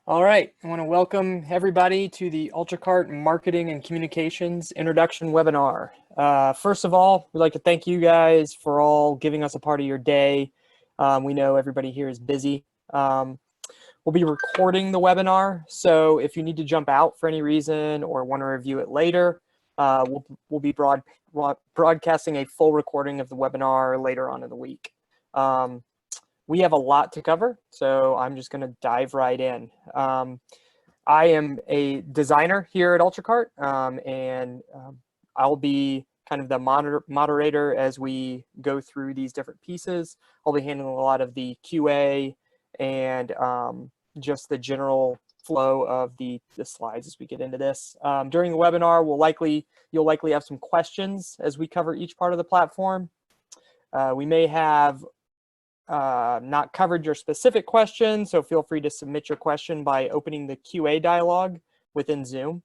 All right, I want to welcome everybody to the UltraCart Marketing and Communications Introduction webinar. First of all, we'd like to thank you guys for all giving us a part of your day. We know everybody here is busy. We'll be recording the webinar, so if you need to jump out for any reason or want to review it later, we'll be broadcasting a full recording of the webinar later on in the week. We have a lot to cover, so I'm just going to dive right in. I am a designer here at UltraCart, and I'll be kind of the moderator as we go through these different pieces. I'll be handling a lot of the QA and just the general flow of the slides as we get into this. During the webinar, you'll likely have some questions as we cover each part of the platform. We may have not covered your specific question, so feel free to submit your question by opening the QA dialog within Zoom.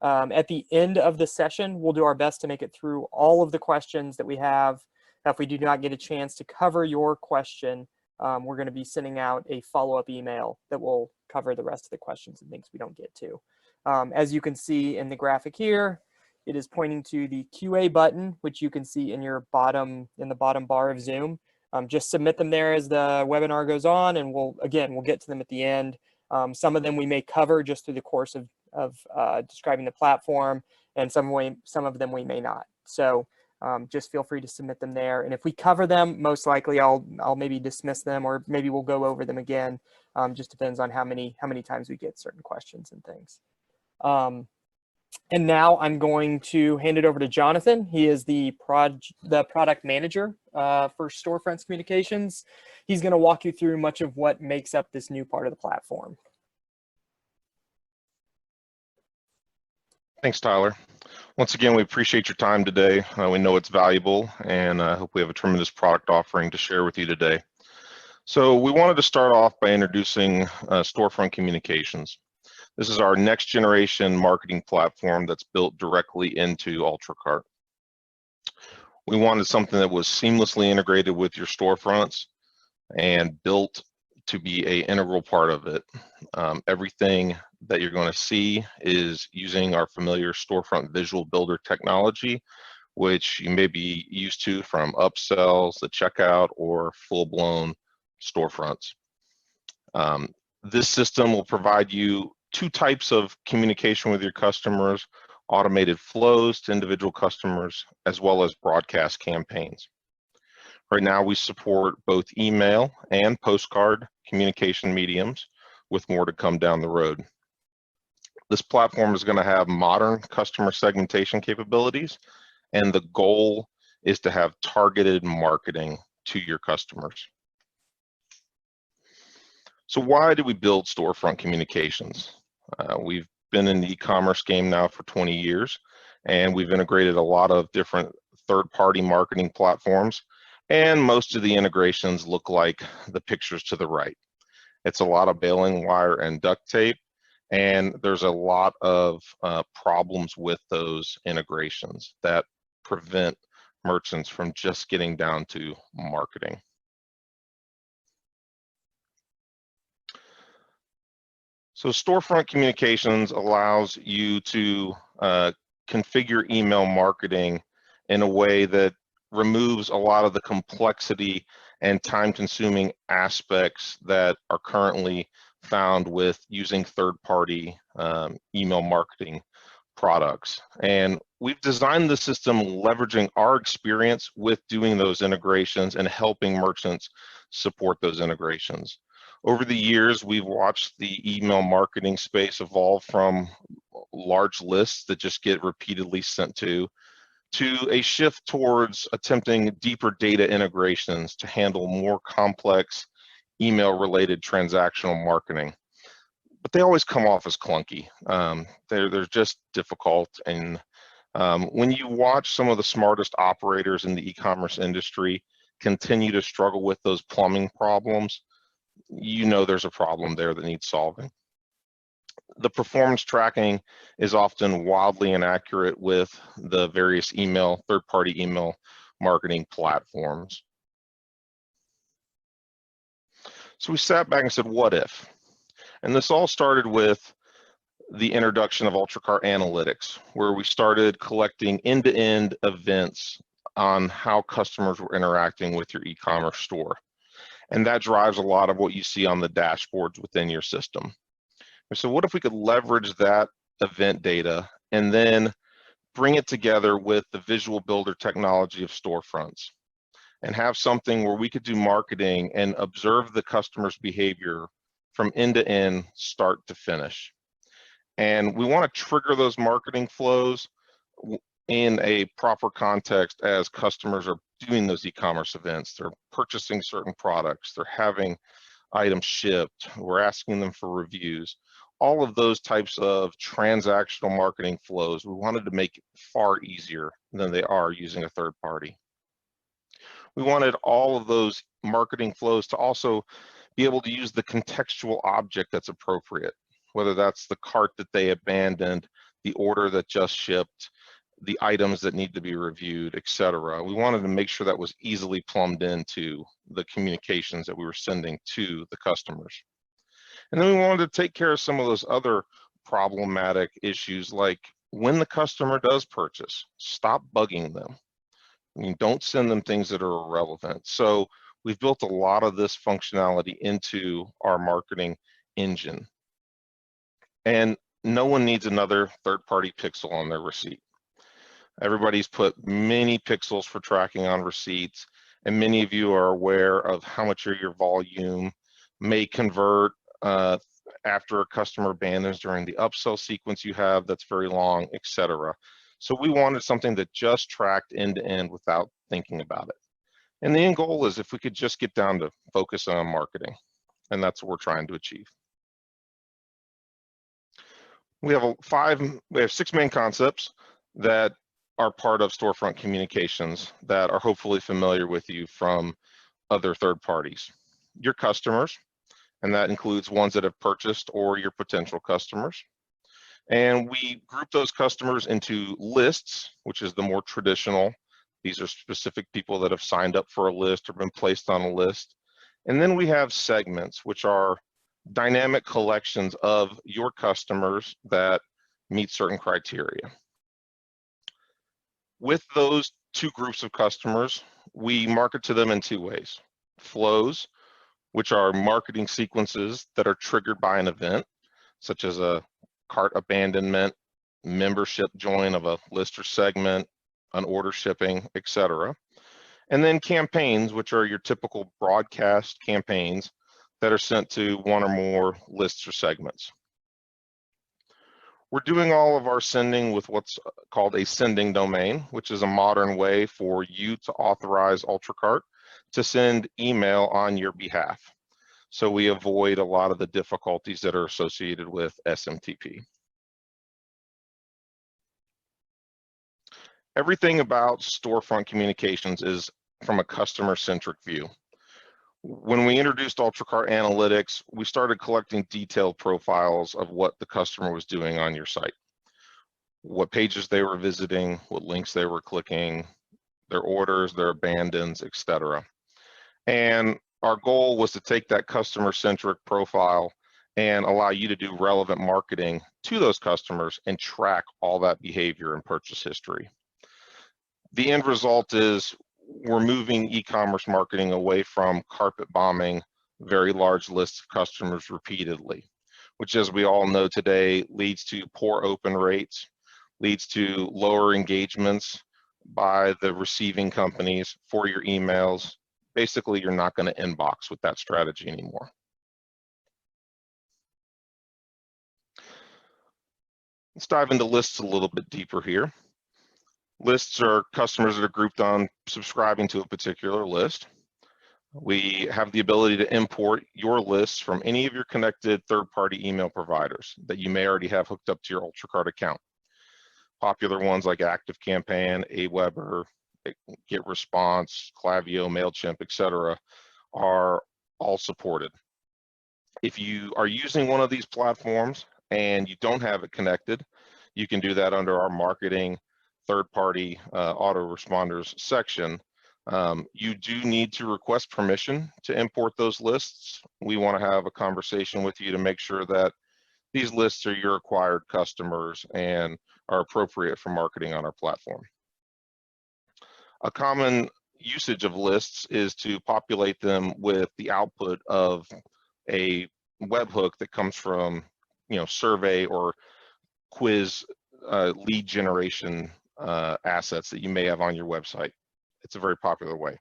At the end of the session, we'll do our best to make it through all of the questions that we have. If we do not get a chance to cover your question, we're going to be sending out a follow-up email that will cover the rest of the questions and things we don't get to. As you can see in the graphic here, it is pointing to the QA button, which you can see in the bottom bar of Zoom. Just submit them there as the webinar goes on, and we'll get to them at the end. Some of them we may cover just through the course of describing the platform, and some of them we may not. So just feel free to submit them there. And if we cover them, most likely I'll maybe dismiss them, or maybe we'll go over them again. Just depends on how many times we get certain questions and things. And now I'm going to hand it over to Jonathan. He is the product manager for StoreFront Communications. He's going to walk you through much of what makes up this new part of the platform. Thanks, Tyler. Once again, we appreciate your time today. We know it's valuable, and I hope we have a tremendous product offering to share with you today. So we wanted to start off by introducing StoreFront Communications. This is our next generation marketing platform that's built directly into UltraCart. We wanted something that was seamlessly integrated with your storefronts and built to be an integral part of it. Everything that you're going to see is using our familiar storefront visual builder technology, which you may be used to from upsells, the checkout, or full-blown storefronts. This system will provide you two types of communication with your customers: automated flows to individual customers, as well as broadcast campaigns. Right now, we support both email and postcard communication mediums, with more to come down the road. This platform is going to have modern customer segmentation capabilities, and the goal is to have targeted marketing to your customers. So why did we build StoreFront Communications? We've been in the e-commerce game now for 20 years, and we've integrated a lot of different third-party marketing platforms, and most of the integrations look like the pictures to the right. It's a lot of baling wire and duct tape, and there's a lot of problems with those integrations that prevent merchants from just getting down to marketing. So StoreFront Communications allows you to configure email marketing in a way that removes a lot of the complexity and time-consuming aspects that are currently found with using third-party email marketing products. And we've designed the system leveraging our experience with doing those integrations and helping merchants support those integrations. Over the years, we've watched the email marketing space evolve from large lists that just get repeatedly sent to a shift towards attempting deeper data integrations to handle more complex email-related transactional marketing. But they always come off as clunky. They're just difficult. And when you watch some of the smartest operators in the e-commerce industry continue to struggle with those plumbing problems, you know there's a problem there that needs solving. The performance tracking is often wildly inaccurate with the various third-party email marketing platforms. So we sat back and said, what if? And this all started with the introduction of UltraCart Analytics, where we started collecting end-to-end events on how customers were interacting with your e-commerce store. And that drives a lot of what you see on the dashboards within your system. So what if we could leverage that event data and then bring it together with the visual builder technology of storefronts and have something where we could do marketing and observe the customer's behavior from end to end, start to finish. And we want to trigger those marketing flows in a proper context as customers are doing those e-commerce events. They're purchasing certain products, they're having items shipped, we're asking them for reviews. All of those types of transactional marketing flows, we wanted to make it far easier than they are using a third party. We wanted all of those marketing flows to also be able to use the contextual object that's appropriate, whether that's the cart that they abandoned, the order that just shipped, the items that need to be reviewed, etc. We wanted to make sure that was easily plumbed into the communications that we were sending to the customers. And then we wanted to take care of some of those other problematic issues, like when the customer does purchase, stop bugging them. I mean, don't send them things that are irrelevant. So we've built a lot of this functionality into our marketing engine. And no one needs another third-party pixel on their receipt. Everybody's put many pixels for tracking on receipts, and many of you are aware of how much of your volume may convert after a customer abandons during the upsell sequence you have that's very long, etc. So we wanted something that just tracked end to end without thinking about it. And the end goal is if we could just get down to focus on marketing, and that's what we're trying to achieve. We have 6 main concepts that are part of StoreFront Communications that are hopefully familiar with you from other third parties. Your customers, and that includes ones that have purchased or your potential customers. And we group those customers into lists, which is the more traditional. These are specific people that have signed up for a list or been placed on a list. And then we have segments, which are dynamic collections of your customers that meet certain criteria. With those 2 groups of customers, we market to them in 2 ways. Flows, which are marketing sequences that are triggered by an event, such as a cart abandonment, membership join of a list or segment, an order shipping, etc. And then campaigns, which are your typical broadcast campaigns that are sent to 1 or more lists or segments. We're doing all of our sending with what's called a sending domain, which is a modern way for you to authorize UltraCart to send email on your behalf. So we avoid a lot of the difficulties that are associated with SMTP. Everything about StoreFront Communications is from a customer-centric view. When we introduced UltraCart Analytics, we started collecting detailed profiles of what the customer was doing on your site, what pages they were visiting, what links they were clicking, their orders, their abandons, etc. And our goal was to take that customer-centric profile and allow you to do relevant marketing to those customers and track all that behavior and purchase history. The end result is we're moving e-commerce marketing away from carpet bombing very large lists of customers repeatedly, which, as we all know today, leads to poor open rates, leads to lower engagements by the receiving companies for your emails. Basically, you're not going to inbox with that strategy anymore. Let's dive into lists a little bit deeper here. Lists are customers that are grouped on subscribing to a particular list. We have the ability to import your lists from any of your connected third-party email providers that you may already have hooked up to your UltraCart account. Popular ones like ActiveCampaign, Aweber, GetResponse, Klaviyo, MailChimp, etc. are all supported. If you are using one of these platforms and you don't have it connected, you can do that under our marketing third-party autoresponders section You do need to request permission to import those lists. We want to have a conversation with you to make sure that these lists are your acquired customers and are appropriate for marketing on our platform. A common usage of lists is to populate them with the output of a webhook that comes from, survey or quiz lead generation assets that you may have on your website. It's a very popular way.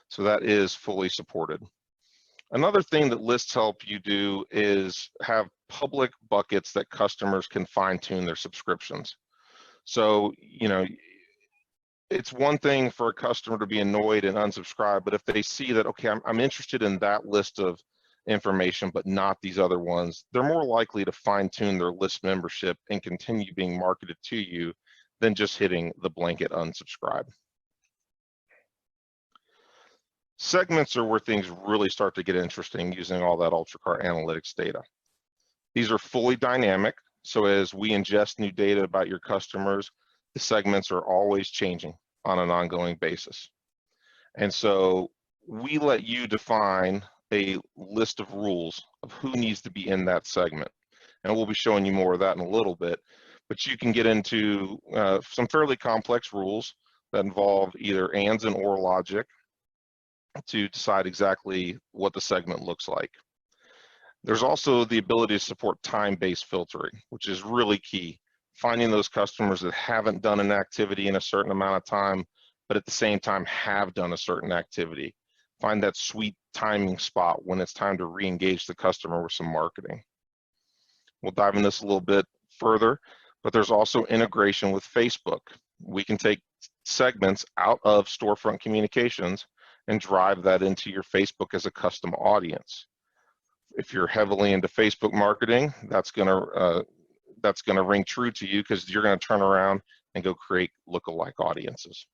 So that is fully supported. Another thing that lists help you do is have public buckets that customers can fine-tune their subscriptions. So, it's one thing for a customer to be annoyed and unsubscribe, but if they see that, okay, I'm interested in that list of information, but not these other ones, they're more likely to fine-tune their list membership and continue being marketed to you than just hitting the blanket unsubscribe. Segments are where things really start to get interesting using all that UltraCart analytics data. These are fully dynamic, so as we ingest new data about your customers, the segments are always changing on an ongoing basis. And so we let you define a list of rules of who needs to be in that segment. And we'll be showing you more of that in a little bit, but you can get into some fairly complex rules that involve either ands and or logic to decide exactly what the segment looks like. There's also the ability to support time-based filtering, which is really key. Finding those customers that haven't done an activity in a certain amount of time, but at the same time have done a certain activity. Find that sweet timing spot when it's time to re-engage the customer with some marketing. We'll dive into this a little bit further, but there's also integration with Facebook. We can take segments out of StoreFront Communications and drive that into your Facebook as a custom audience. If you're heavily into Facebook marketing, that's gonna ring true to you because you're gonna turn around and go create lookalike audiences.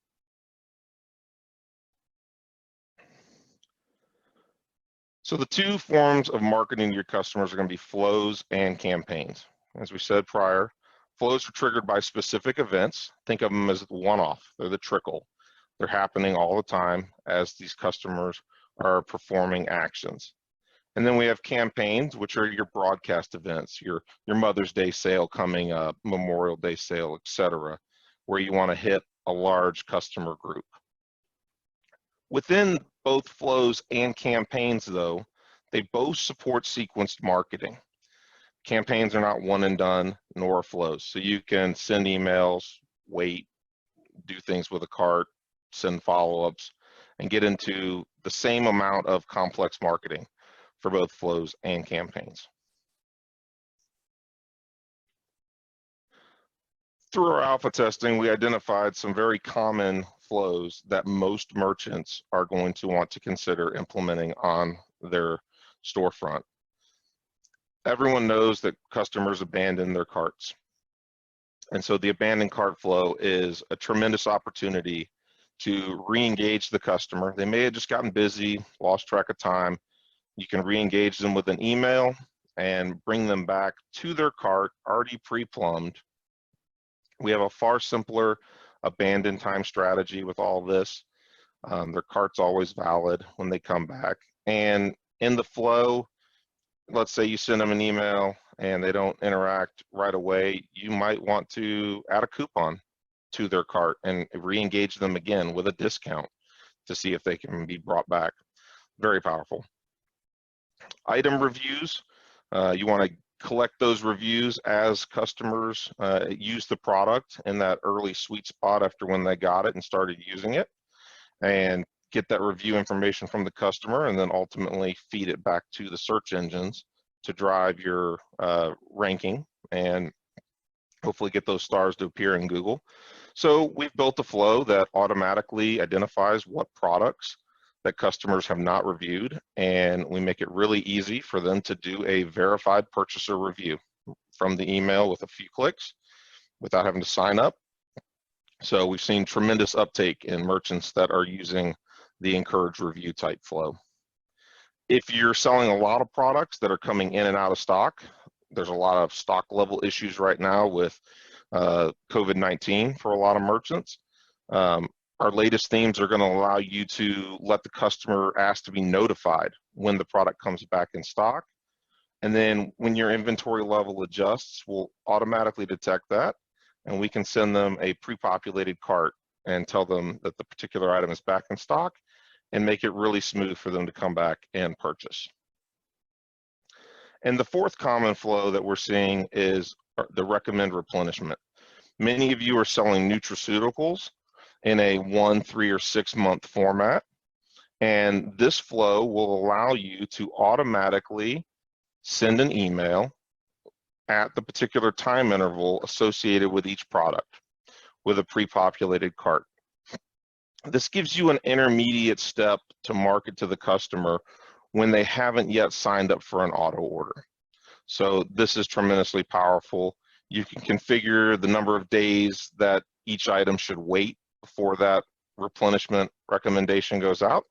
So the two forms of marketing to your customers are gonna be flows and campaigns. As we said prior, flows are triggered by specific events. Think of them as one-off, they're the trickle. They're happening all the time as these customers are performing actions. And then we have campaigns, which are your broadcast events, your Mother's Day sale coming up, Memorial Day sale, etc., where you want to hit a large customer group. Within both flows and campaigns, though, they both support sequenced marketing. Campaigns are not one and done, nor flows. So you can send emails, wait, do things with a cart, send follow-ups, and get into the same amount of complex marketing for both flows and campaigns. Through our alpha testing, we identified some very common flows that most merchants are going to want to consider implementing on their storefront. Everyone knows that customers abandon their carts. And so the abandoned cart flow is a tremendous opportunity to re-engage the customer. They may have just gotten busy, lost track of time. You can re-engage them with an email and bring them back to their cart already pre-plumbed. We have a far simpler abandon time strategy with all this. Their cart's always valid when they come back. And in the flow, let's say you send them an email and they don't interact right away, you might want to add a coupon to their cart and re-engage them again with a discount to see if they can be brought back. Very powerful. Item reviews, you want to collect those reviews as customers use the product in that early sweet spot after when they got it and started using it, and get that review information from the customer and then ultimately feed it back to the search engines to drive your ranking and hopefully get those stars to appear in Google. So we've built a flow that automatically identifies what products that customers have not reviewed, and we make it really easy for them to do a verified purchaser review from the email with a few clicks without having to sign up. So we've seen tremendous uptake in merchants that are using the encourage review type flow. If you're selling a lot of products that are coming in and out of stock, there's a lot of stock level issues right now with COVID-19 for a lot of merchants. Our latest themes are going to allow you to let the customer ask to be notified when the product comes back in stock. And then when your inventory level adjusts, we'll automatically detect that, and we can send them a pre-populated cart and tell them that the particular item is back in stock and make it really smooth for them to come back and purchase. And the fourth common flow that we're seeing is the recommend replenishment. Many of you are selling nutraceuticals in a 1, 3, or 6 month format. And this flow will allow you to automatically send an email at the particular time interval associated with each product with a pre-populated cart. This gives you an intermediate step to market to the customer when they haven't yet signed up for an auto order. So this is tremendously powerful. You can configure the number of days that each item should wait before that replenishment recommendation goes out,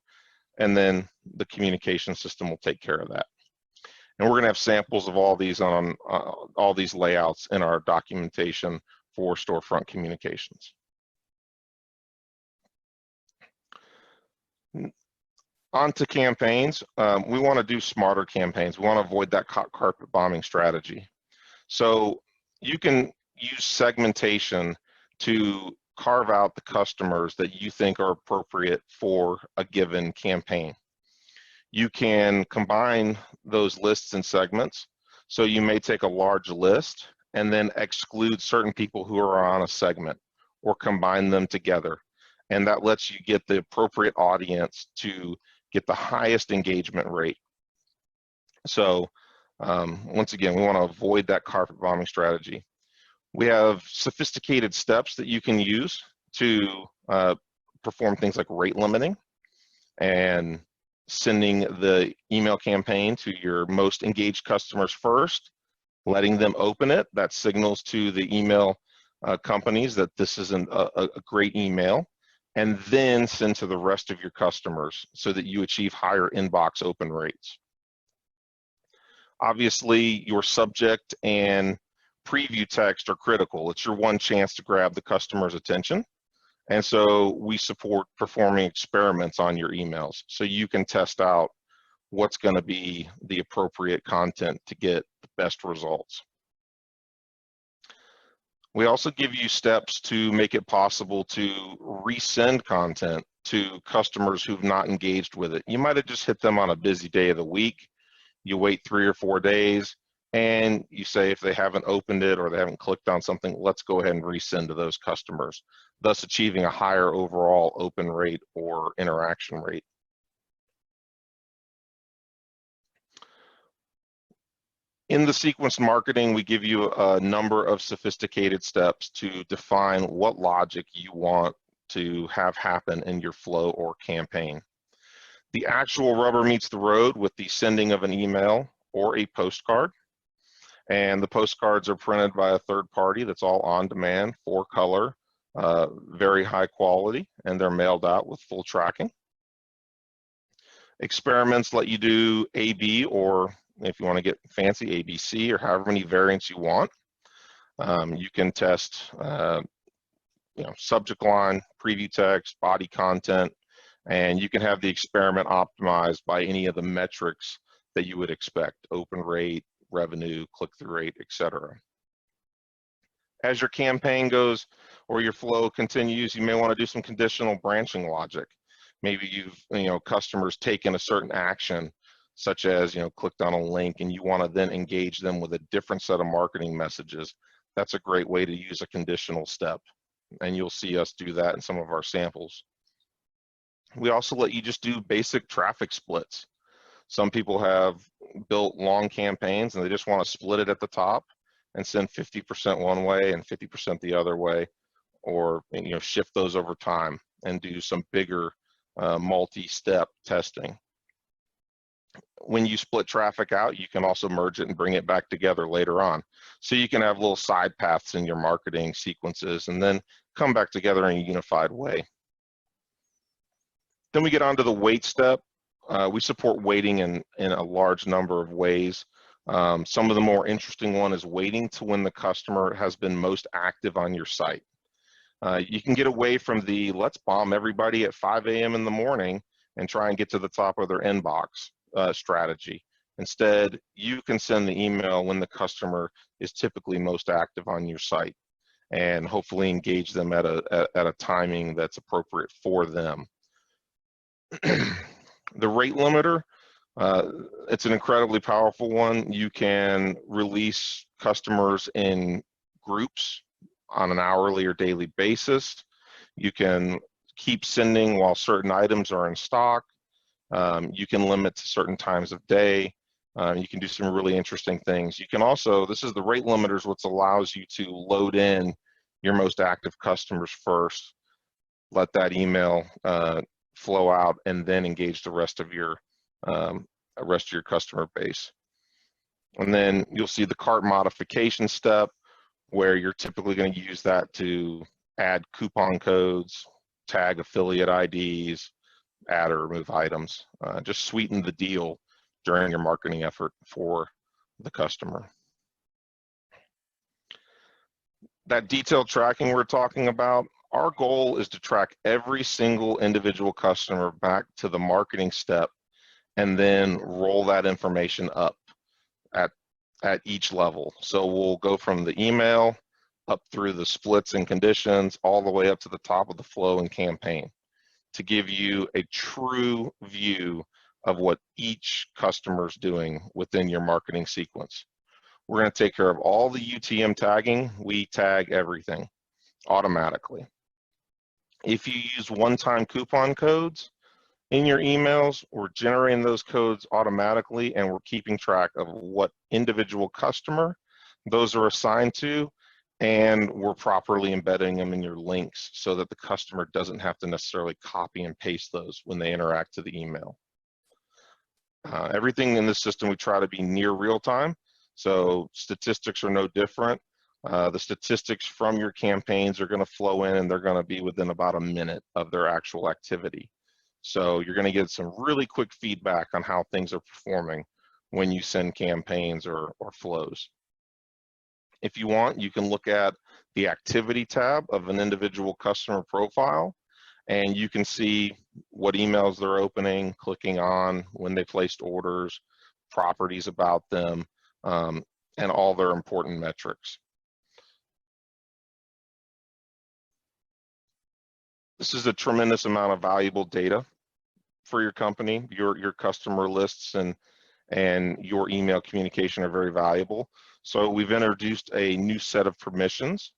and then the communication system will take care of that. And we're going to have samples of all these on all these layouts in our documentation for StoreFront Communications. On to campaigns. We want to do smarter campaigns. We want to avoid that carpet bombing strategy. So you can use segmentation to carve out the customers that you think are appropriate for a given campaign. You can combine those lists and segments. So you may take a large list and then exclude certain people who are on a segment, or combine them together. And that lets you get the appropriate audience to get the highest engagement rate. So once again, we want to avoid that carpet bombing strategy. We have sophisticated steps that you can use to perform things like rate limiting and sending the email campaign to your most engaged customers first, letting them open it. That signals to the email companies that this is a great email, and then send to the rest of your customers so that you achieve higher inbox open rates. Obviously, your subject and preview text are critical. It's your one chance to grab the customer's attention. And so we support performing experiments on your emails so you can test out what's going to be the appropriate content to get the best results. We also give you steps to make it possible to resend content to customers who've not engaged with it. You might have just hit them on a busy day of the week. You wait 3 or 4 days and you say, if they haven't opened it or they haven't clicked on something, let's go ahead and resend to those customers, thus achieving a higher overall open rate or interaction rate. In the sequenced marketing, we give you a number of sophisticated steps to define what logic you want to have happen in your flow or campaign. The actual rubber meets the road with the sending of an email or a postcard. And the postcards are printed by a third party that's all on demand, 4 color, very high quality, and they're mailed out with full tracking. Experiments let you do A/B, or if you want to get fancy, ABC, or however many variants you want. You can test subject line, preview text, body content, and you can have the experiment optimized by any of the metrics that you would expect: open rate, revenue, click-through rate, etc. As your campaign goes or your flow continues, you may want to do some conditional branching logic. Maybe you've customers taken a certain action, such as clicked on a link, and you want to then engage them with a different set of marketing messages. That's a great way to use a conditional step, and you'll see us do that in some of our samples. We also let you just do basic traffic splits. Some people have built long campaigns and they just want to split it at the top and send 50% one way and 50% the other way, or shift those over time and do some bigger multi-step testing. When you split traffic out, you can also merge it and bring it back together later on. So you can have little side paths in your marketing sequences and then come back together in a unified way. Then we get on to the wait step. We support waiting in a large number of ways. Some of the more interesting one is waiting to when the customer has been most active on your site. You can get away from the let's bomb everybody at 5 a.m. in the morning and try and get to the top of their inbox strategy. Instead, you can send the email when the customer is typically most active on your site, and hopefully engage them at a timing that's appropriate for them. The rate limiter, it's an incredibly powerful one. You can release customers in groups on an hourly or daily basis. You can keep sending while certain items are in stock. You can limit to certain times of day. You can do some really interesting things. You can also, this is the rate limiters, which allows you to load in your most active customers first, let that email flow out, and then engage the rest of your customer base. And then you'll see the cart modification step, where you're typically going to use that to add coupon codes, tag affiliate IDs, add or remove items, just sweeten the deal during your marketing effort for the customer. That detailed tracking we're talking about, our goal is to track every single individual customer back to the marketing step and then roll that information up at each level. So we'll go from the email up through the splits and conditions, all the way up to the top of the flow and campaign, to give you a true view of what each customer is doing within your marketing sequence. We're going to take care of all the UTM tagging. We tag everything automatically. If you use one-time coupon codes in your emails, we're generating those codes automatically, and we're keeping track of what individual customer those are assigned to, and we're properly embedding them in your links so that the customer doesn't have to necessarily copy and paste those when they interact to the email. Everything in this system, we try to be near real time, so statistics are no different. The statistics from your campaigns are going to flow in, and they're going to be within about a minute of their actual activity. So you're going to get some really quick feedback on how things are performing when you send campaigns or flows. If you want, you can look at the activity tab of an individual customer profile, and you can see what emails they're opening, clicking on, when they placed orders, properties about them, and all their important metrics. This is a tremendous amount of valuable data for your company. Your customer lists and your email communication are very valuable. So we've introduced a new set of permissions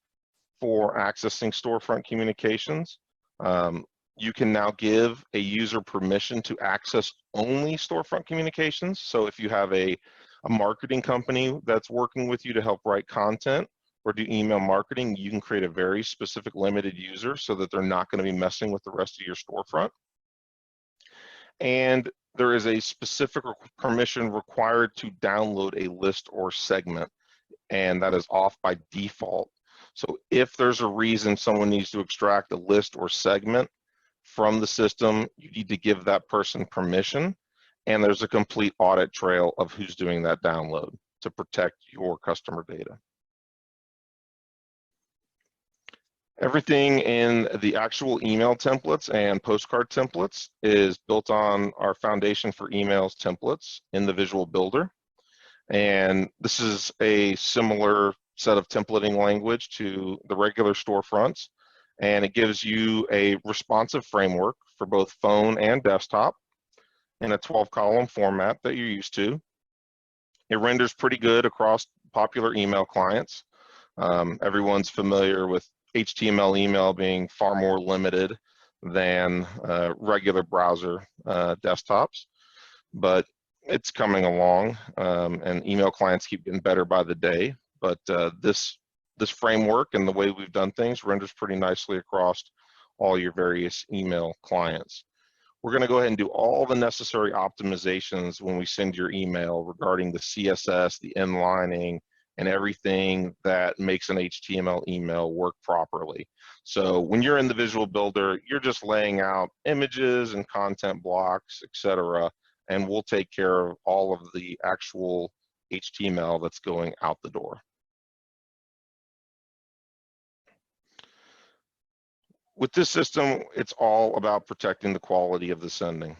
for accessing StoreFront Communications. You can now give a user permission to access only StoreFront Communications. So if you have a marketing company that's working with you to help write content or do email marketing, you can create a very specific limited user so that they're not going to be messing with the rest of your storefront. And there is a specific permission required to download a list or segment, and that is off by default. So if there's a reason someone needs to extract a list or segment from the system, you need to give that person permission, and there's a complete audit trail of who's doing that download to protect your customer data. Everything in the actual email templates and postcard templates is built on our Foundation for Emails templates in the Visual Builder. And this is a similar set of templating language to the regular storefronts. And it gives you a responsive framework for both phone and desktop in a 12-column format that you're used to. It renders pretty good across popular email clients. Everyone's familiar with HTML email being far more limited than regular browser desktops, but it's coming along, and email clients keep getting better by the day. But this framework and the way we've done things renders pretty nicely across all your various email clients. We're going to go ahead and do all the necessary optimizations when we send your email regarding the CSS, the inlining, and everything that makes an HTML email work properly. So when you're in the Visual Builder, you're just laying out images and content blocks, etc., and we'll take care of all of the actual HTML that's going out the door. with this system, it's all about protecting the quality of the sending.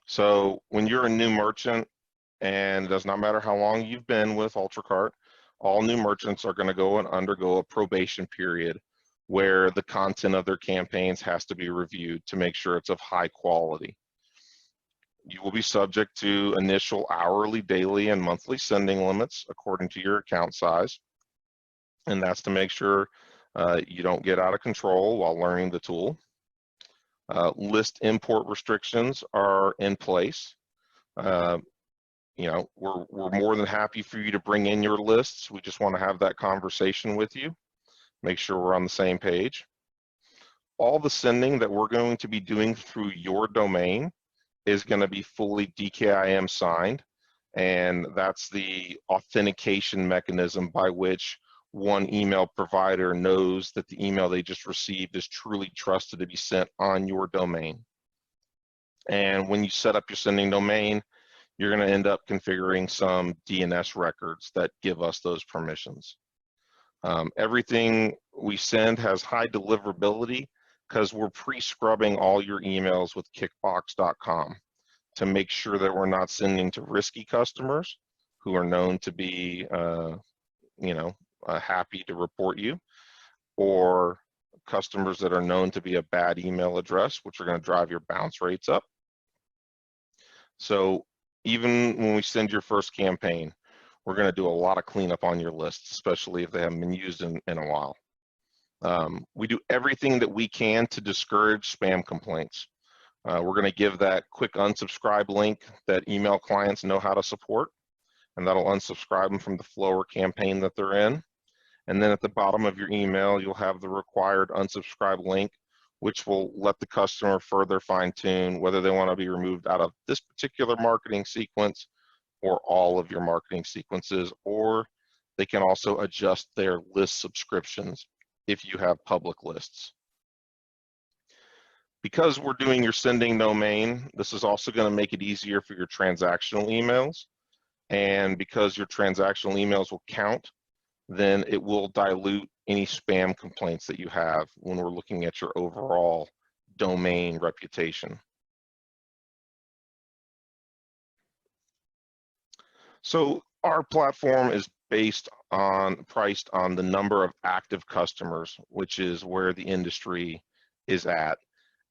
So when you're a new merchant, and it does not matter how long you've been with UltraCart, all new merchants are going to go and undergo a probation period where the content of their campaigns has to be reviewed to make sure it's of high quality. You will be subject to initial hourly, daily, and monthly sending limits according to your account size. And that's to make sure you don't get out of control while learning the tool. List import restrictions are in place. You know, we're more than happy for you to bring in your lists. We just want to have that conversation with you, make sure we're on the same page. All the sending that we're going to be doing through your domain is going to be fully DKIM signed, and that's the authentication mechanism by which one email provider knows that the email they just received is truly trusted to be sent on your domain. And when you set up your sending domain, you're going to end up configuring some DNS records that give us those permissions. Everything we send has high deliverability because we're pre-scrubbing all your emails with kickbox.com to make sure that we're not sending to risky customers who are known to be, happy to report you, or customers that are known to be a bad email address, which are going to drive your bounce rates up. So even when we send your first campaign, we're going to do a lot of cleanup on your lists, especially if they haven't been used in a while. We do everything that we can to discourage spam complaints. We're going to give that quick unsubscribe link that email clients know how to support, and that'll unsubscribe them from the flow or campaign that they're in. And then at the bottom of your email, you'll have the required unsubscribe link, which will let the customer further fine-tune whether they want to be removed out of this particular marketing sequence or all of your marketing sequences, or they can also adjust their list subscriptions if you have public lists. Because we're doing your sending domain, this is also going to make it easier for your transactional emails. And because your transactional emails will count, then it will dilute any spam complaints that you have when we're looking at your overall domain reputation. So our platform is priced on the number of active customers, which is where the industry is at.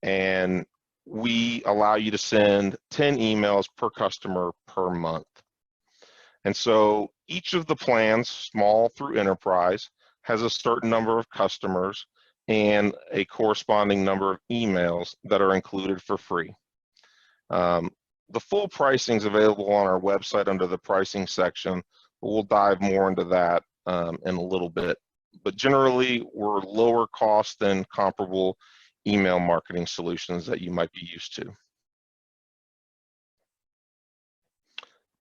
And we allow you to send 10 emails per customer per month. And so each of the plans, small through enterprise, has a certain number of customers and a corresponding number of emails that are included for free. The full pricing is available on our website under the pricing section, but we'll dive more into that in a little bit. But generally, we're lower cost than comparable email marketing solutions that you might be used to.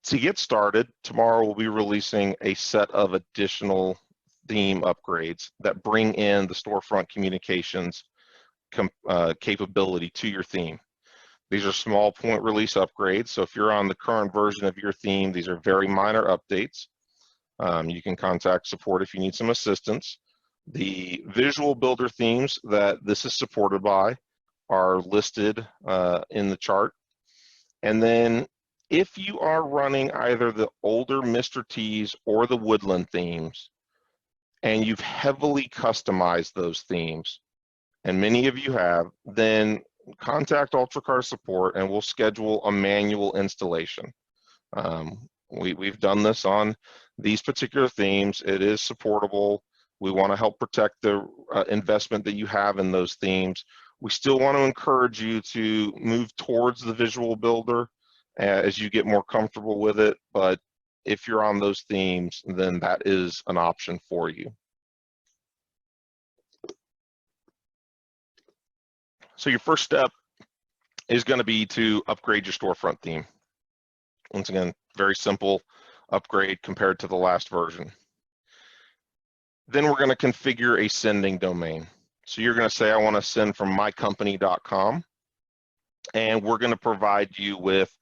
To get started, tomorrow we'll be releasing a set of additional theme upgrades that bring in the StoreFront Communications capability to your theme. These are small point release upgrades, so if you're on the current version of your theme, these are very minor updates. You can contact support if you need some assistance. The visual builder themes that this is supported by are listed in the chart. And then if you are running either the older Mr. T's or the Woodland themes, and you've heavily customized those themes, and many of you have, then contact UltraCart support and we'll schedule a manual installation. We've done this on these particular themes. It is supportable. We want to help protect the investment that you have in those themes. We still want to encourage you to move towards the visual builder as you get more comfortable with it, but if you're on those themes, then that is an option for you. So your first step is going to be to upgrade your StoreFront theme. Once again, very simple upgrade compared to the last version. Then we're going to configure a sending domain. So you're going to say, I want to send from mycompany.com, and we're going to provide you with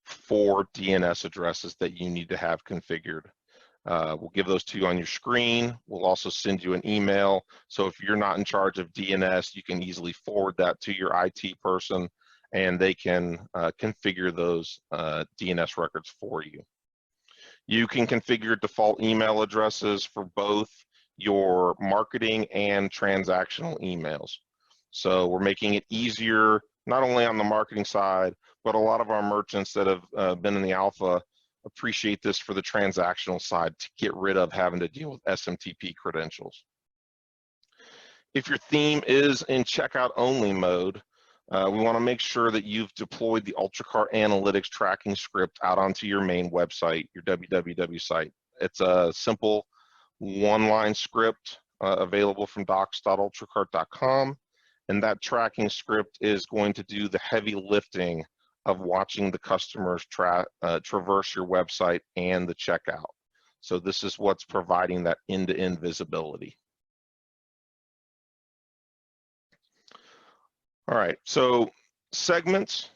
4 DNS addresses that you need to have configured. We'll give those to you on your screen. We'll also send you an email. So if you're not in charge of DNS, you can easily forward that to your IT person, and they can configure those DNS records for you. You can configure default email addresses for both your marketing and transactional emails. So we're making it easier, not only on the marketing side, but a lot of our merchants that have been in the alpha appreciate this for the transactional side to get rid of having to deal with SMTP credentials. If your theme is in checkout only mode, we want to make sure that you've deployed the UltraCart Analytics tracking script out onto your main website, your www site. It's a simple one-line script available from docs.ultracart.com, and that tracking script is going to do the heavy lifting of watching the customers traverse your website and the checkout. So this is what's providing that end-to-end visibility. All right, so segments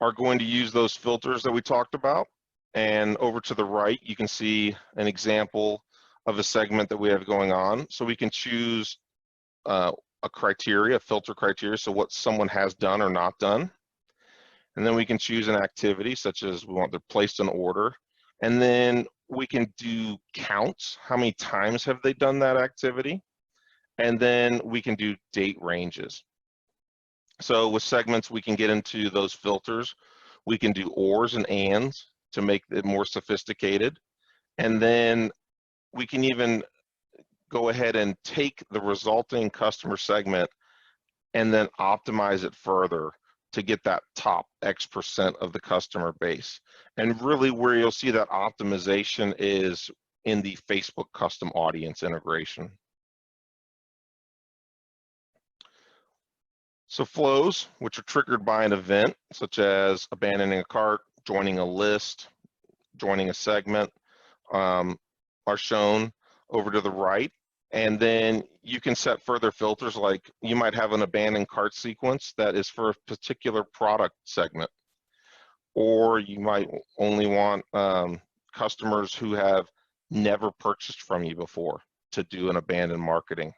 are going to use those filters that we talked about. And over to the right, you can see an example of a segment that we have going on. So we can choose a criteria, a filter criteria, so what someone has done or not done. And then we can choose an activity, such as we want to place an order. And then we can do counts. How many times have they done that activity? And then we can do date ranges. So with segments, we can get into those filters. We can do ors and ands to make it more sophisticated. And then we can even go ahead and take the resulting customer segment and then optimize it further to get that top X% of the customer base. And really where you'll see that optimization is in the Facebook custom audience integration. So flows, which are triggered by an event, such as abandoning a cart, joining a list, joining a segment, are shown over to the right. And then you can set further filters, like you might have an abandoned cart sequence that is for a particular product segment. Or you might only want customers who have never purchased from you before to do an abandoned marketing.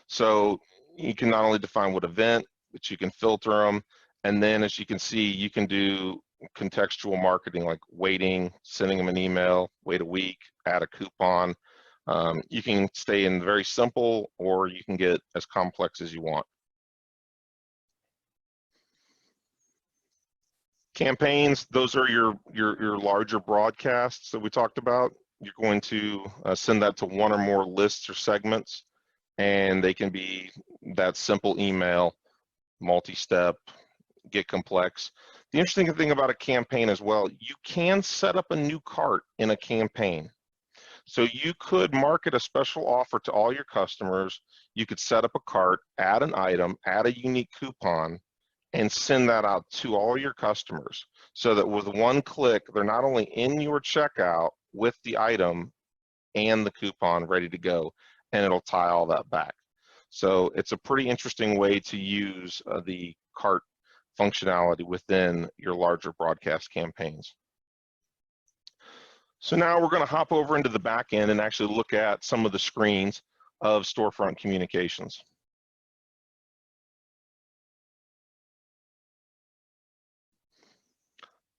So you can not only define what event, but you can filter them. And then as you can see, you can do contextual marketing, like waiting, sending them an email, wait a week, add a coupon. You can stay in very simple, or you can get as complex as you want. Campaigns, those are your larger broadcasts that we talked about. You're going to send that to one or more lists or segments, and they can be that simple email, multi-step, get complex. The interesting thing about a campaign as well, you can set up a new cart in a campaign. So you could market a special offer to all your customers. You could set up a cart, add an item, add a unique coupon, and send that out to all your customers, so that with one click, they're not only in your checkout with the item and the coupon ready to go, and it'll tie all that back. So it's a pretty interesting way to use the cart functionality within your larger broadcast campaigns. So now we're going to hop over into the back end and actually look at some of the screens of StoreFront Communications.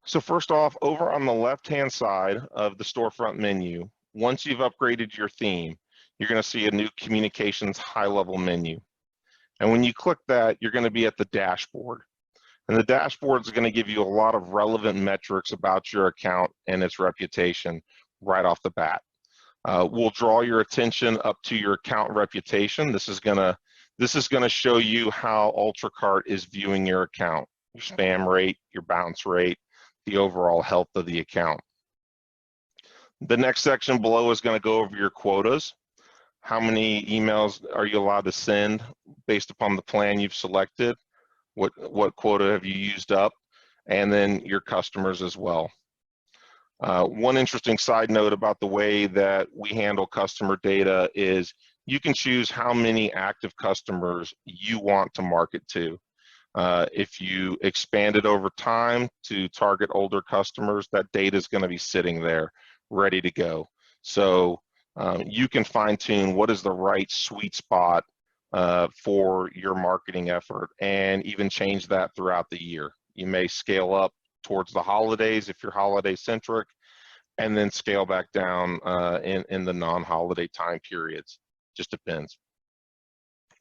So first off, over on the left-hand side of the StoreFront menu, once you've upgraded your theme, you're going to see a new Communications high-level menu. And when you click that, you're going to be at the dashboard. And the dashboard is going to give you a lot of relevant metrics about your account and its reputation right off the bat. We'll draw your attention up to your account reputation. This is going to show you how UltraCart is viewing your account, your spam rate, your bounce rate, the overall health of the account. The next section below is going to go over your quotas. How many emails are you allowed to send based upon the plan you've selected? What quota have you used up? And then your customers as well. One interesting side note about the way that we handle customer data is you can choose how many active customers you want to market to. If you expand it over time to target older customers, that data is going to be sitting there ready to go. So you can fine tune what is the right sweet spot for your marketing effort, and even change that throughout the year. You may scale up towards the holidays if you're holiday centric, and then scale back down in the non-holiday time periods. Just depends.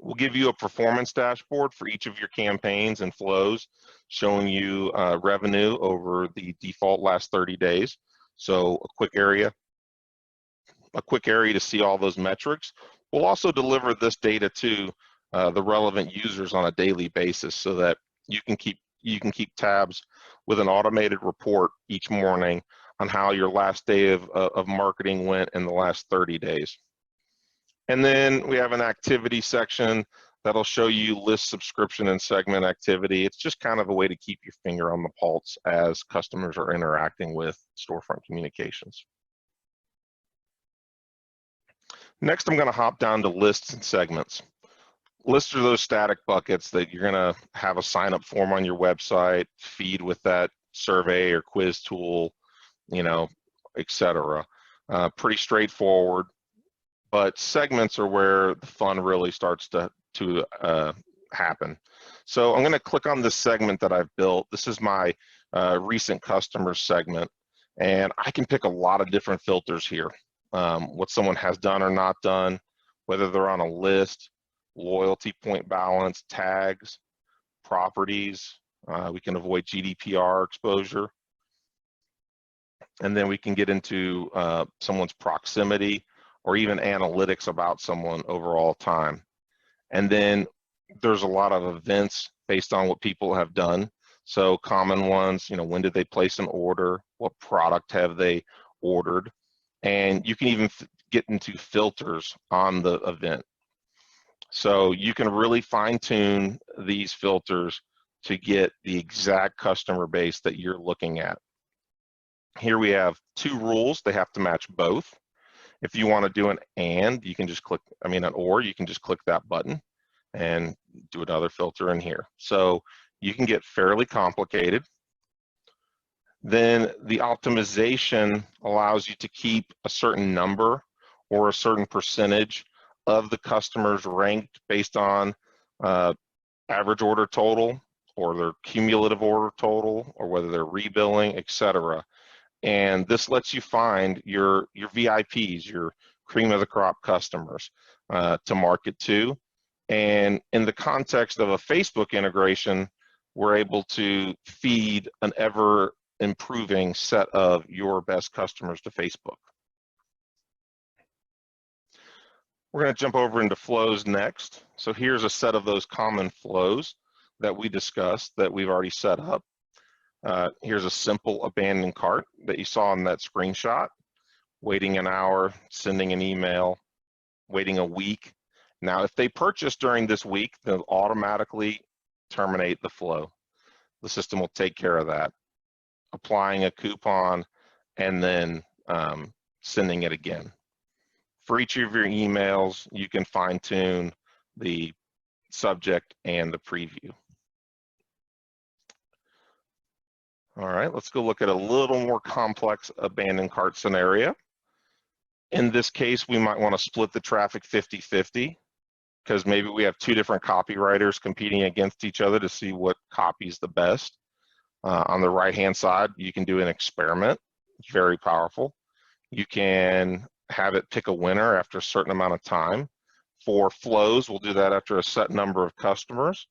We'll give you a performance dashboard for each of your campaigns and flows, showing you revenue over the default last 30 days. So a quick area to see all those metrics. We'll also deliver this data to the relevant users on a daily basis, so that you can keep tabs with an automated report each morning on how your last day of marketing went in the last 30 days. And then we have an activity section that'll show you list, subscription, and segment activity. It's just kind of a way to keep your finger on the pulse as customers are interacting with StoreFront Communications. Next, I'm going to hop down to lists and segments. Lists are those static buckets that you're going to have a sign-up form on your website, feed with that survey or quiz tool, etc. Pretty straightforward. But segments are where the fun really starts to happen. So I'm going to click on this segment that I've built. This is my recent customers segment, and I can pick a lot of different filters here. What someone has done or not done, whether they're on a list, loyalty point balance, tags, properties. We can avoid GDPR exposure. And then we can get into someone's proximity, or even analytics about someone overall time. And then there's a lot of events based on what people have done. So common ones, when did they place an order? What product have they ordered? And you can even get into filters on the event. So you can really fine tune these filters to get the exact customer base that you're looking at. Here we have two rules. They have to match both. If you want to do an and, you can just click, an or, you can just click that button and do another filter in here. So you can get fairly complicated. Then the optimization allows you to keep a certain number or a certain percentage of the customers ranked based on average order total, or their cumulative order total, or whether they're rebilling, etc. And this lets you find your VIPs, your cream of the crop customers to market to. And in the context of a Facebook integration, we're able to feed an ever improving set of your best customers to Facebook. We're going to jump over into flows next. So here's a set of those common flows that we discussed that we've already set up. Here's a simple abandoned cart that you saw in that screenshot. Waiting an hour, sending an email, waiting a week. Now, if they purchase during this week, they'll automatically terminate the flow. The system will take care of that. Applying a coupon and then sending it again. For each of your emails, you can fine tune the subject and the preview. All right, let's go look at a little more complex abandoned cart scenario. In this case, we might want to split the traffic 50-50, because maybe we have two different copywriters competing against each other to see what copies the best. On the right-hand side, you can do an experiment. It's very powerful. You can have it pick a winner after a certain amount of time. For flows, we'll do that after a set number of customers.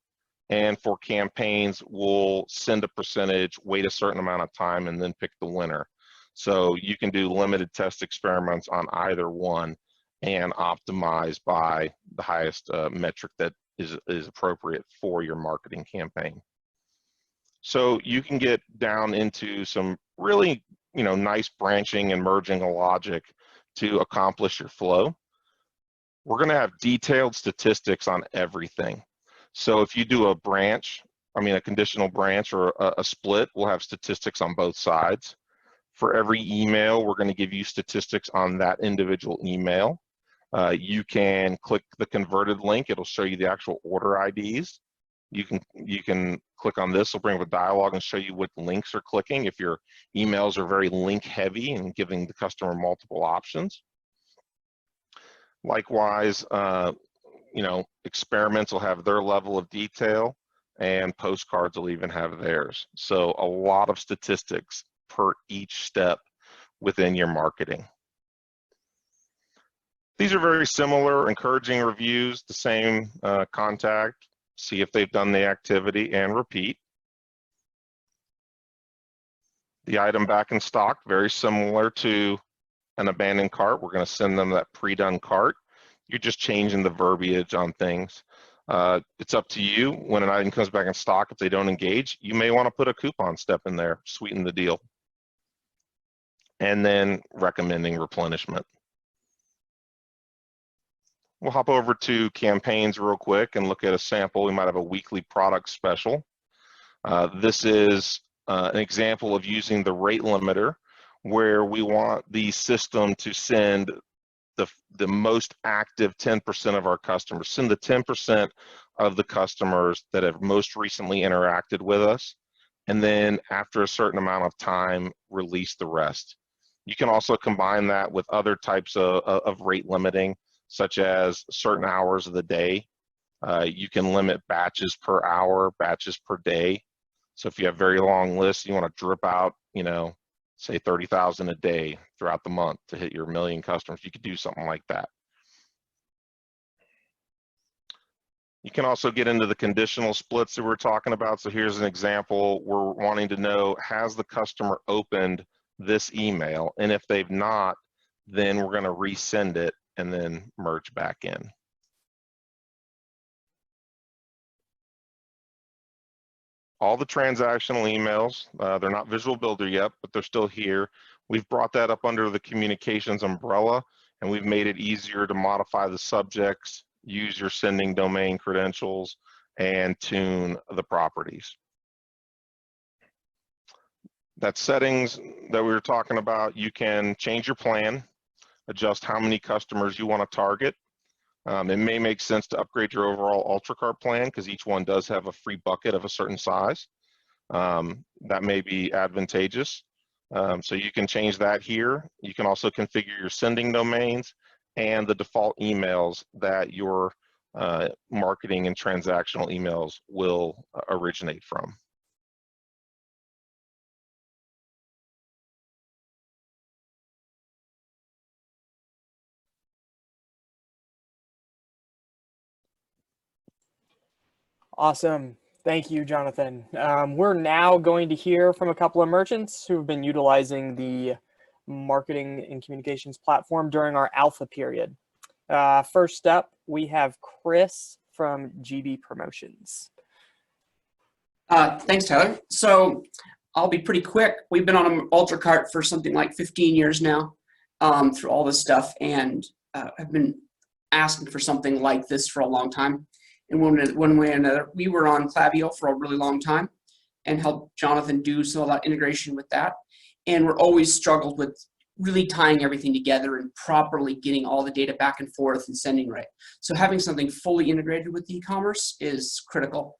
And for campaigns, we'll send a percentage, wait a certain amount of time, and then pick the winner. So you can do limited test experiments on either one and optimize by the highest metric that is appropriate for your marketing campaign. So you can get down into some really nice branching and merging of logic to accomplish your flow. We're going to have detailed statistics on everything. So if you do a branch, a conditional branch or a split, we'll have statistics on both sides. For every email, we're going to give you statistics on that individual email. You can click the converted link. It'll show you the actual order IDs. You can click on this. It'll bring up a dialog and show you what links are clicking if your emails are very link heavy and giving the customer multiple options. Likewise, experiments will have their level of detail, and postcards will even have theirs. So a lot of statistics per each step within your marketing. These are very similar, encouraging reviews, the same contact, see if they've done the activity, and repeat. The item back in stock, very similar to an abandoned cart. We're going to send them that pre-done cart. You're just changing the verbiage on things. It's up to you. When an item comes back in stock, if they don't engage, you may want to put a coupon step in there, sweeten the deal. And then recommending replenishment. We'll hop over to campaigns real quick and look at a sample. We might have a weekly product special. This is an example of using the rate limiter, where we want the system to send the most active 10% of our customers, send the 10% of the customers that have most recently interacted with us, and then after a certain amount of time, release the rest. You can also combine that with other types of rate limiting, such as certain hours of the day. You can limit batches per hour, batches per day. So if you have very long lists, you want to drip out, say 30,000 a day throughout the month to hit your 1 million customers, you could do something like that. You can also get into the conditional splits that we're talking about. So here's an example. We're wanting to know, has the customer opened this email? And if they've not, then we're going to resend it and then merge back in. All the transactional emails, they're not Visual Builder yet, but they're still here. We've brought that up under the communications umbrella, and we've made it easier to modify the subjects, use your sending domain credentials, and tune the properties. That settings that we were talking about, you can change your plan, adjust how many customers you want to target. It may make sense to upgrade your overall UltraCart plan because each one does have a free bucket of a certain size. That may be advantageous. So you can change that here. You can also configure your sending domains and the default emails that your marketing and transactional emails will originate from. Awesome. Thank you, Jonathan. We're now going to hear from a couple of merchants who've been utilizing the marketing and communications platform during our alpha period. First up, we have Chris from GB Promotions. Thanks, Tyler. So I'll be pretty quick. We've been on UltraCart for something like 15 years now, through all this stuff, and I've been asking for something like this for a long time. In one way or another, we were on Klaviyo for a really long time and helped Jonathan do a lot of integration with that. And we're always struggled with really tying everything together and properly getting all the data back and forth and sending right. So having something fully integrated with e-commerce is critical.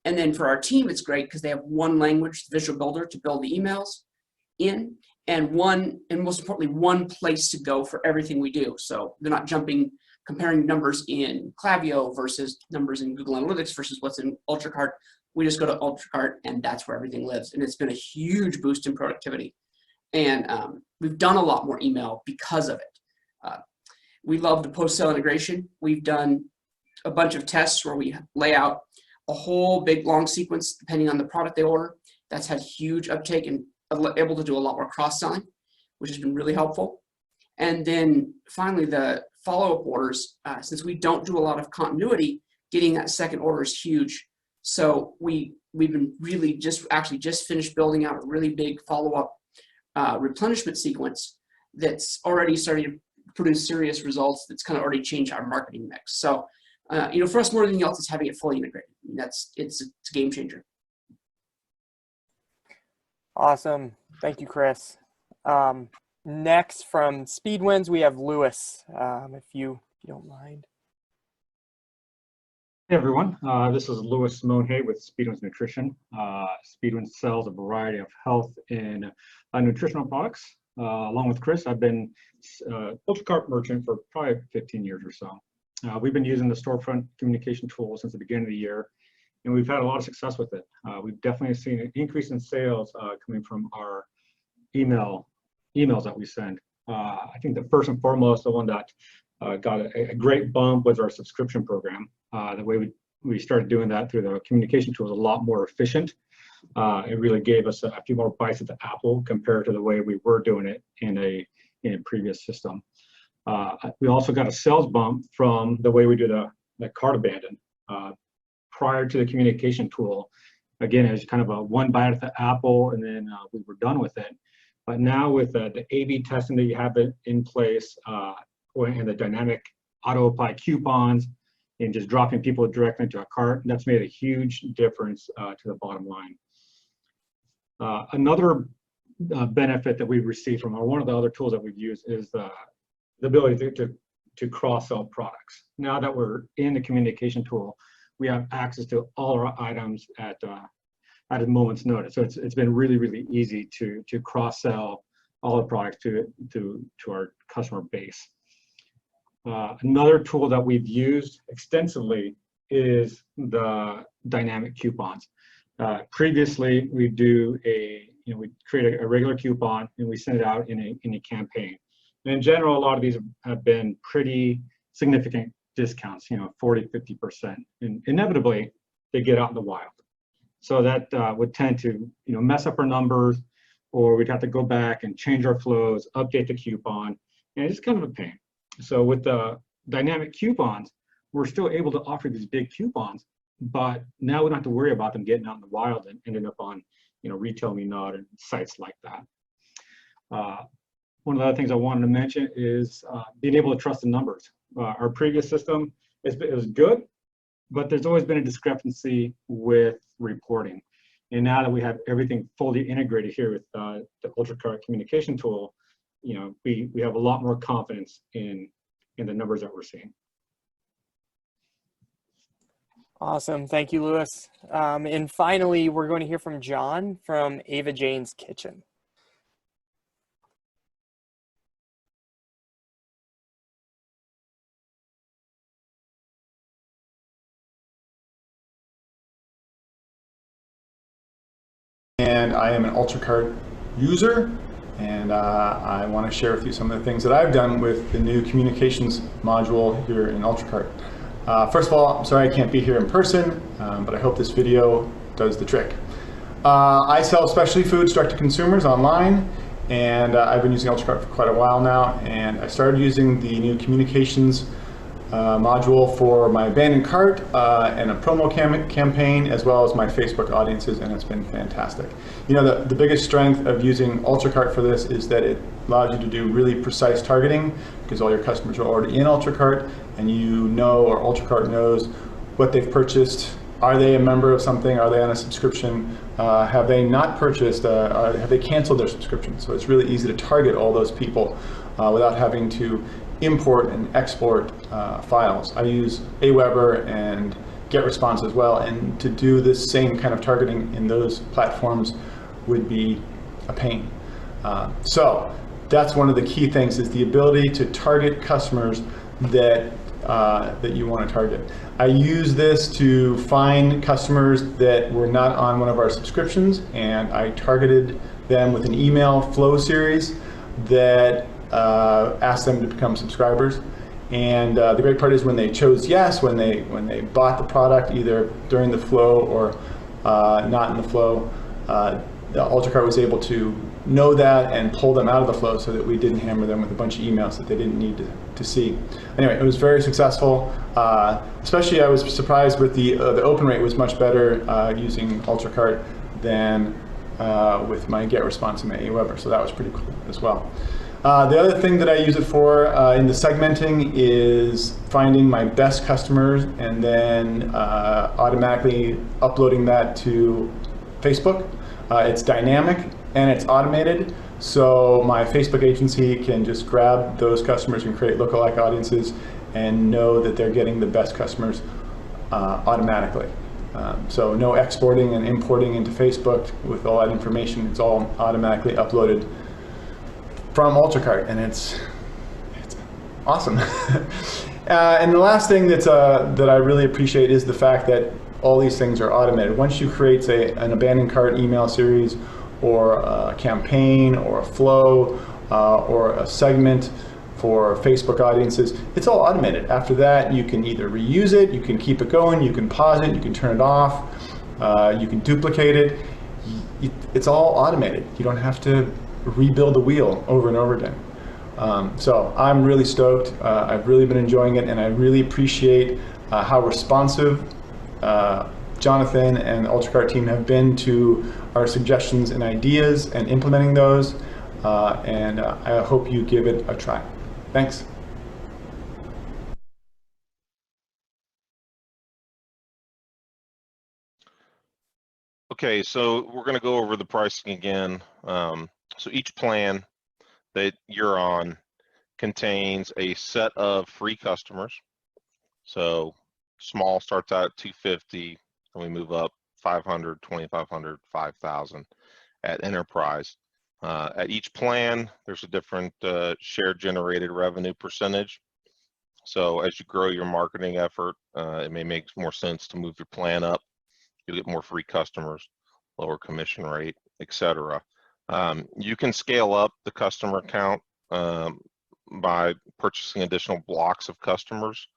And then for our team, it's great because they have one language, the Visual Builder, to build the emails in, and most importantly, one place to go for everything we do. So they're not comparing numbers in Klaviyo versus numbers in Google Analytics versus what's in UltraCart. We just go to UltraCart and that's where everything lives. And it's been a huge boost in productivity. And we've done a lot more email because of it. We love the post-sale integration. We've done a bunch of tests where we lay out a whole big long sequence depending on the product they order. That's had huge uptake and able to do a lot more cross-selling, which has been really helpful. And then finally, the follow-up orders, since we don't do a lot of continuity, getting that second order is huge. So we've been really just finished building out a really big follow-up replenishment sequence that's already starting to produce serious results. That's kind of already changed our marketing mix. So for us, more than anything else, is having it fully integrated. It's a game changer. Awesome. Thank you, Chris. Next from Speedwinds, we have Lewis, if you don't mind. Hey everyone, this is Louis Monhay with Speedwinds Nutrition. Speedwinds sells a variety of health and nutritional products. Along with Chris, I've been UltraCart merchant for probably 15 years or so. We've been using the StoreFront Communication tool since the beginning of the year, and we've had a lot of success with it. We've definitely seen an increase in sales coming from our emails that we send. I think the first and foremost, the one that got a great bump was our subscription program. The way we started doing that through the communication tool was a lot more efficient. It really gave us a few more bites at the apple compared to the way we were doing it in a previous system. We also got a sales bump from the way we do the cart abandon. Prior to the communication tool, again, it was kind of a one bite at the apple, and then we were done with it. But now with the A/B testing that you have in place, and the dynamic auto apply coupons, and just dropping people directly into a cart, that's made a huge difference to the bottom line. Another benefit that we've received from one of the other tools that we've used is the ability to cross-sell products. Now that we're in the communication tool, we have access to all our items at a moment's notice. So it's been really, really easy to cross-sell all the products to our customer base. Another tool that we've used extensively is the dynamic coupons. Previously, we create a regular coupon and we send it out in a campaign. And in general, a lot of these have been pretty significant discounts, 40, 50%. And inevitably, they get out in the wild. So that would tend to mess up our numbers, or we'd have to go back and change our flows, update the coupon, and it's kind of a pain. So with the dynamic coupons, we're still able to offer these big coupons, but now we don't have to worry about them getting out in the wild and ending up on Retail Me Not and sites like that. One of the other things I wanted to mention is being able to trust the numbers. Our previous system, it was good, but there's always been a discrepancy with reporting. And now that we have everything fully integrated here with the UltraCart communication tool, we have a lot more confidence in the numbers that we're seeing. Awesome. Thank you, Louis. And finally, we're going to hear from John from Ava Jane's Kitchen. And I am an UltraCart user, and I want to share with you some of the things that I've done with the new communications module here in UltraCart. First of all, I'm sorry I can't be here in person, but I hope this video does the trick. I sell specialty foods direct to consumers online, and I've been using UltraCart for quite a while now, and I started using the new communications module for my abandoned cart and a promo campaign, as well as my Facebook audiences, and it's been fantastic. The biggest strength of using UltraCart for this is that it allows you to do really precise targeting, because all your customers are already in UltraCart, and or UltraCart knows what they've purchased. Are they a member of something? Are they on a subscription? Have they not purchased? Have they canceled their subscription? So it's really easy to target all those people without having to import and export files. I use Aweber and GetResponse as well, and to do this same kind of targeting in those platforms would be a pain. So that's one of the key things, is the ability to target customers that you want to target. I use this to find customers that were not on one of our subscriptions, and I targeted them with an email flow series that asked them to become subscribers. And the great part is when they chose yes, when they bought the product either during the flow or not in the flow, the UltraCart was able to know that and pull them out of the flow so that we didn't hammer them with a bunch of emails that they didn't need to see. Anyway, it was very successful. Especially, I was surprised with the open rate was much better using UltraCart than with my GetResponse and my Aweber, so that was pretty cool as well. The other thing that I use it for in the segmenting is finding my best customers and then automatically uploading that to Facebook. It's dynamic and it's automated, so my Facebook agency can just grab those customers and create lookalike audiences and know that they're getting the best customers automatically. So no exporting and importing into Facebook with all that information. It's all automatically uploaded from UltraCart, and it's awesome. And the last thing that I really appreciate is the fact that all these things are automated. Once you create, say, an abandoned cart email series, or a campaign, or a flow, or a segment for Facebook audiences, it's all automated. After that, you can either reuse it, you can keep it going, you can pause it, you can turn it off, you can duplicate it. It's all automated. You don't have to rebuild the wheel over and over again. So I'm really stoked. I've really been enjoying it, and I really appreciate how responsive Jonathan and the UltraCart team have been to our suggestions and ideas and implementing those. And I hope you give it a try. Thanks. Okay, so we're going to go over the pricing again. So each plan that you're on contains a set of free customers. So small starts out at 250, and we move up 500, 2,500, 5,000 at enterprise. At each plan, there's a different shared generated revenue percentage. So as you grow your marketing effort, it may make more sense to move your plan up. You'll get more free customers, lower commission rate, etc. You can scale up the customer count by purchasing additional blocks of customers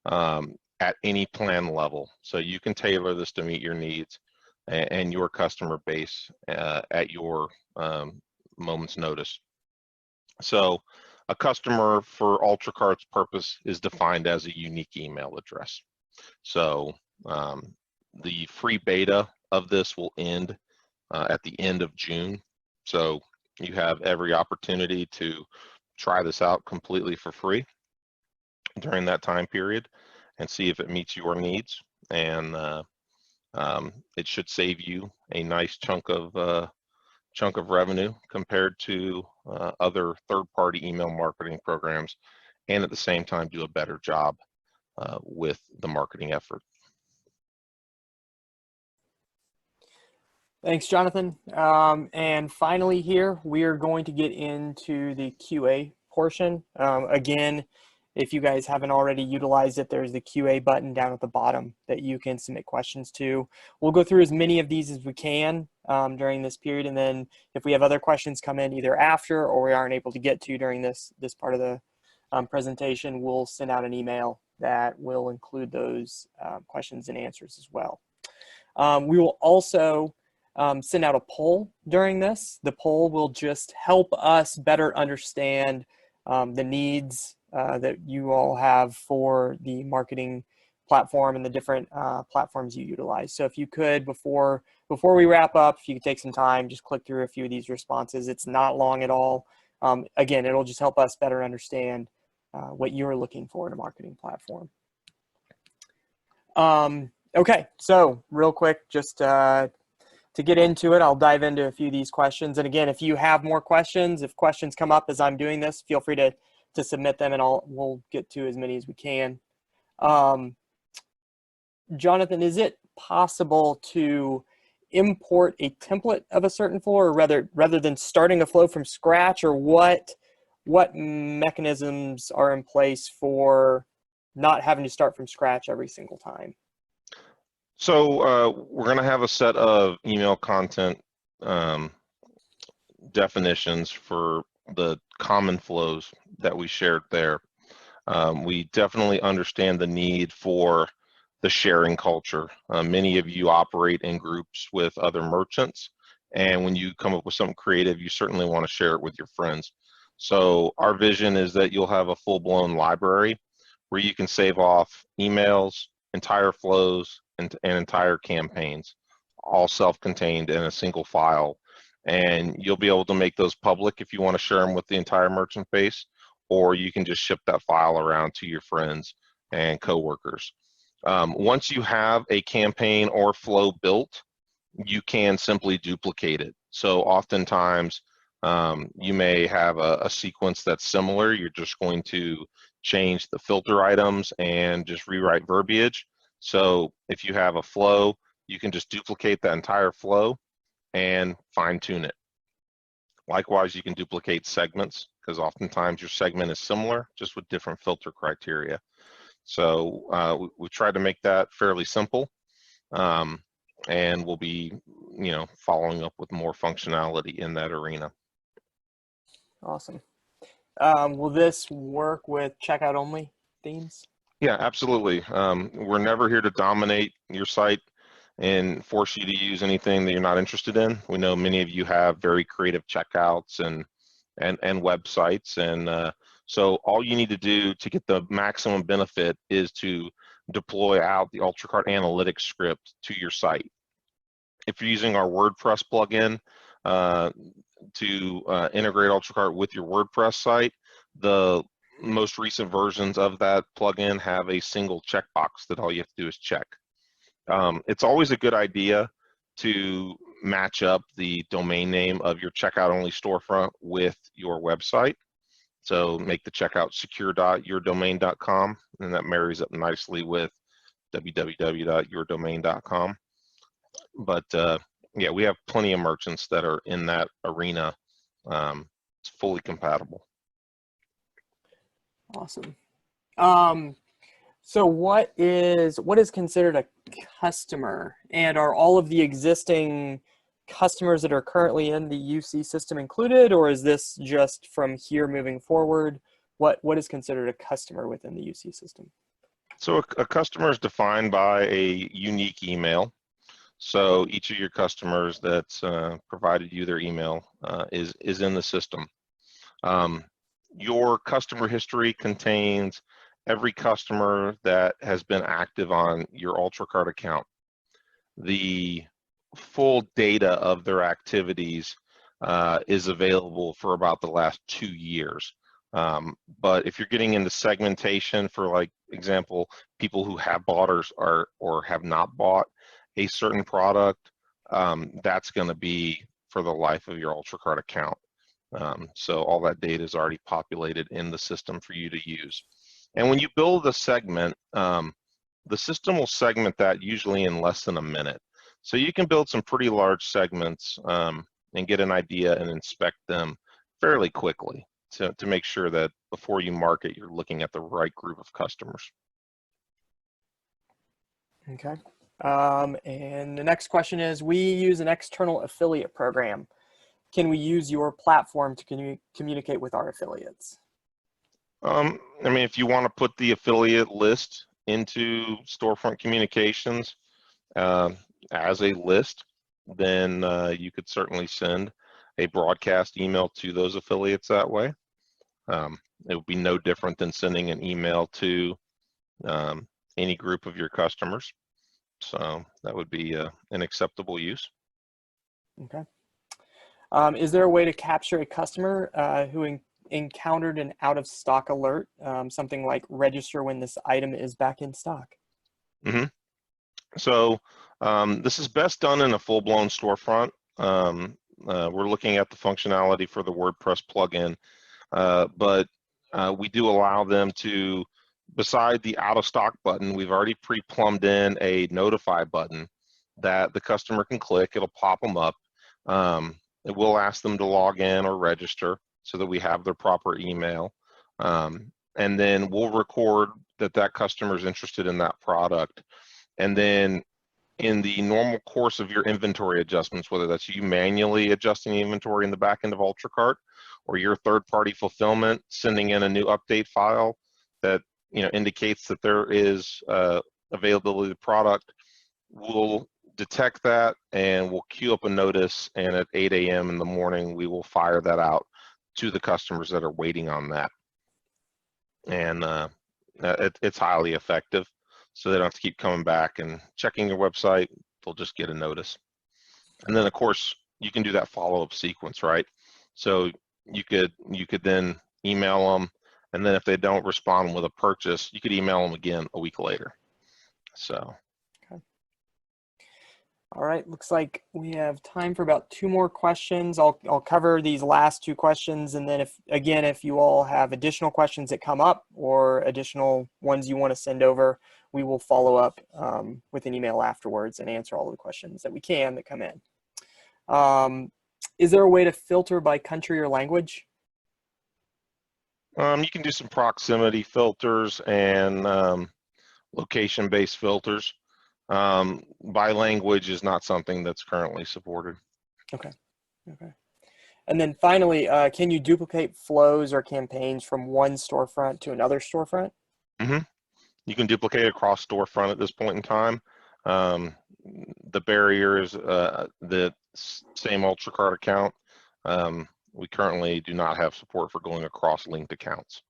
at any plan level. So you can tailor this to meet your needs and your customer base at your moment's notice. So a customer for UltraCart's purpose is defined as a unique email address. So the free beta of this will end at the end of June. So you have every opportunity to try this out completely for free during that time period and see if it meets your needs. And it should save you a nice chunk of revenue compared to other third-party email marketing programs, and at the same time do a better job with the marketing effort. Thanks, Jonathan. And finally here, we are going to get into the QA portion. Again, if you guys haven't already utilized it, there's the QA button down at the bottom that you can submit questions to. We'll go through as many of these as we can during this period, and then if we have other questions come in either after or we aren't able to get to during this part of the presentation, we'll send out an email that will include those questions and answers as well. We will also send out a poll during this. The poll will just help us better understand the needs that you all have for the marketing platform and the different platforms you utilize. So if you could, before we wrap up, if you could take some time, just click through a few of these responses. It's not long at all. Again, it'll just help us better understand what you're looking for in a marketing platform. Okay, so real quick, just to get into it, I'll dive into a few of these questions. And again, if you have more questions, if questions come up as I'm doing this, feel free to submit them, and we'll get to as many as we can. Jonathan, is it possible to import a template of a certain flow, or rather than starting a flow from scratch, or what mechanisms are in place for not having to start from scratch every single time? So we're going to have a set of email content definitions for the common flows that we shared there. We definitely understand the need for the sharing culture. Many of you operate in groups with other merchants, and when you come up with something creative, you certainly want to share it with your friends. So our vision is that you'll have a full-blown library where you can save off emails, entire flows, and entire campaigns, all self-contained in a single file. And you'll be able to make those public if you want to share them with the entire merchant base, or you can just ship that file around to your friends and coworkers. Once you have a campaign or flow built, you can simply duplicate it. So oftentimes you may have a sequence that's similar. You're just going to change the filter items and just rewrite verbiage. So if you have a flow, you can just duplicate that entire flow and fine tune it. Likewise, you can duplicate segments because oftentimes your segment is similar, just with different filter criteria. So we tried to make that fairly simple, and we'll be, following up with more functionality in that arena. Awesome. Will this work with checkout only themes? Yeah, absolutely. We're never here to dominate your site and force you to use anything that you're not interested in. We know many of you have very creative checkouts and websites, and so all you need to do to get the maximum benefit is to deploy out the UltraCart analytics script to your site. If you're using our WordPress plugin to integrate UltraCart with your WordPress site, the most recent versions of that plugin have a single checkbox that all you have to do is check. It's always a good idea to match up the domain name of your checkout only storefront with your website. So make the checkout secure.yourdomain.com, and that marries up nicely with www.yourdomain.com. But yeah, we have plenty of merchants that are in that arena. It's fully compatible. Awesome. So what is considered a customer, and are all of the existing customers that are currently in the UC system included, or is this just from here moving forward? What is considered a customer within the UC system? So a customer is defined by a unique email. So each of your customers that's provided you their email is in the system. Your customer history contains every customer that has been active on your UltraCart account. The full data of their activities is available for about the last 2 years. But if you're getting into segmentation for, like, example, people who have bought or have not bought a certain product, that's going to be for the life of your UltraCart account. So all that data is already populated in the system for you to use. And when you build a segment, the system will segment that usually in less than a minute. So you can build some pretty large segments and get an idea and inspect them fairly quickly to make sure that before you market, you're looking at the right group of customers. Okay. And the next question is, we use an external affiliate program. Can we use your platform to communicate with our affiliates? I mean, if you want to put the affiliate list into StoreFront Communications as a list, then you could certainly send a broadcast email to those affiliates that way. It would be no different than sending an email to any group of your customers. So that would be an acceptable use. Okay. Is there a way to capture a customer who encountered an out of stock alert, something like register when this item is back in stock? Mm-hmm. So this is best done in a full-blown storefront. We're looking at the functionality for the WordPress plugin, but we do allow them to, beside the out of stock button, we've already pre-plumbed in a notify button that the customer can click. It'll pop them up. It will ask them to log in or register so that we have their proper email. And then we'll record that customer is interested in that product. And then in the normal course of your inventory adjustments, whether that's you manually adjusting the inventory in the back end of UltraCart or your third-party fulfillment sending in a new update file that indicates that there is availability of the product, we'll detect that and we'll queue up a notice, and at 8 a.m. in the morning we will fire that out to the customers that are waiting on that. And it's highly effective, so they don't have to keep coming back and checking your website. They'll just get a notice. And then of course you can do that follow-up sequence, right? So you could then email them, and then if they don't respond with a purchase, you could email them again a week later. So All right, looks like we have time for about 2 more questions. I'll cover these last 2 questions, and then if you all have additional questions that come up or additional ones you want to send over, we will follow up with an email afterwards and answer all of the questions that we can that come in. Is there a way to filter by country or language? You can do some proximity filters and location-based filters. By language is not something that's currently supported. Okay. And then finally, can you duplicate flows or campaigns from one storefront to another storefront? Mm-hmm. You can duplicate across storefront at this point in time. The barrier is the same UltraCart account. We currently do not have support for going across linked accounts.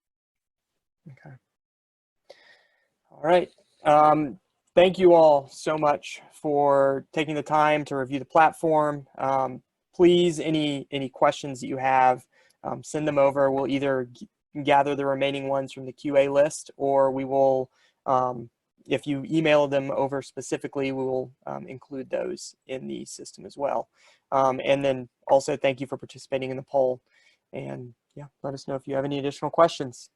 Okay. All right. Thank you all so much for taking the time to review the platform. Please, any questions that you have, send them over. We'll either gather the remaining ones from the QA list, or we will, if you email them over specifically, we will include those in the system as well. And then also thank you for participating in the poll. And yeah, let us know if you have any additional questions.